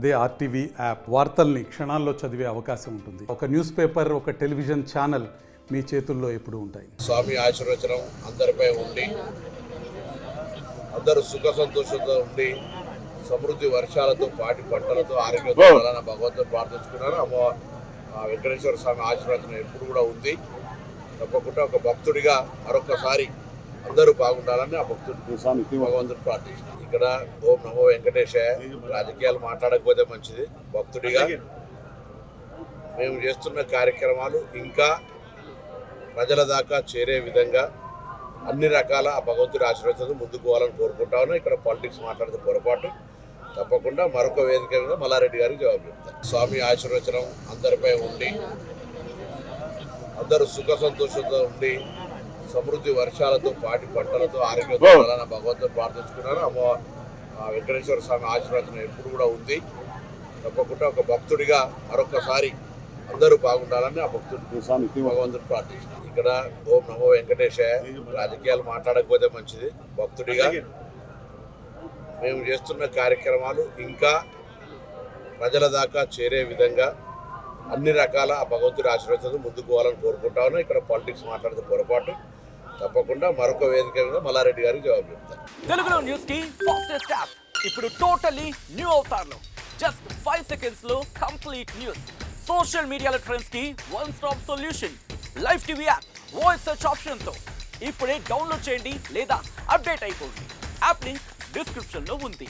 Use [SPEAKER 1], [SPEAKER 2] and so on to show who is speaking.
[SPEAKER 1] అదే RTV app వార్తల్ని క్షణాల్లో చదివే అవకాశం ఉంటుంది. ఒక న్యూస్ పేపర్, ఒక టెలివిజన్ ఛానల్ మీ చేతుల్లో ఎప్పుడూ ఉంటాయి.
[SPEAKER 2] స్వామి ఆశీర్వచనం అందరిపై ఉండి అందరూ సుఖ సంతోషంతో ఉండి సమృద్ధి వర్షాలతో పాటి పంటలతో ఆరోగ్యంతో ఉండాలని భగవంతుని ప్రార్థించుకున్నారు. వెంకటేశ్వర స్వామి ఆశీర్వచనం ఎప్పుడు కూడా ఉంది. తప్పకుండా ఒక భక్తుడిగా మరొకసారి అందరూ బాగుండాలని ఆ భక్తుడు భగవంతుని ప్రార్థించారు. ఇక్కడ ఓం నమో వెంకటేశాయ. రాజకీయాలు మాట్లాడకపోతే మంచిది. భక్తుడిగా మేము చేస్తున్న కార్యక్రమాలు ఇంకా ప్రజల దాకా చేరే విధంగా అన్ని రకాల ఆ భగవంతుడి ఆశీర్వాదంతో ముందుకు పోవాలని కోరుకుంటా ఉన్నాం. ఇక్కడ పాలిటిక్స్ మాట్లాడితే పొరపాటు. తప్పకుండా మరొక వేదిక మీద మల్లారెడ్డి గారికి జవాబు చెప్తారు. స్వామి ఆశీర్వచనం అందరిపై ఉండి అందరూ సుఖ సంతోషంతో ఉండి సమృద్ధి వర్షాలతో పాటి పంటలతో ఆరోగ్యంతో ఉండాలని భగవంతుని ప్రార్థించుకున్నారు. వెంకటేశ్వర స్వామి ఆశీర్వాదం ఎప్పుడు కూడా ఉంది. తప్పకుండా ఒక భక్తుడిగా మరొకసారి అందరూ బాగుండాలని ఆ భక్తుడు భగవంతుని ప్రార్థించారు. ఇక్కడ ఓం నమో వెంకటేశాయ. రాజకీయాలు మాట్లాడకపోతే మంచిది. భక్తుడిగా మేము చేస్తున్న కార్యక్రమాలు ఇంకా ప్రజల దాకా చేరే విధంగా అన్ని రకాల ఆ భగవంతుడి ఆశీర్వాదంతో ముందుకు పోవాలని కోరుకుంటా ఉన్నాం. ఇక్కడ పాలిటిక్స్ మాట్లాడితే పొరపాటు. తప్పకుండా మరొక వేదిక మీద మల్లారెడ్డి గారికి జవాబు చెప్తారు.
[SPEAKER 3] తెలుగులో న్యూస్ కి ఫాస్టెస్ట్ యాప్ ఇప్పుడు టోటలీ న్యూ అవతార్లో జస్ట్ 5 seconds లో కంప్లీట్ న్యూస్. సోషల్ మీడియాలో ట్రెండ్స్ కి one stop solution. Live TV app voice search option తో ఇప్పుడే డౌన్లోడ్ చేయండి లేదా అప్డేట్ అయిపోండి. యాప్ లింక్ డిస్క్రిప్షన్ లో ఉంది.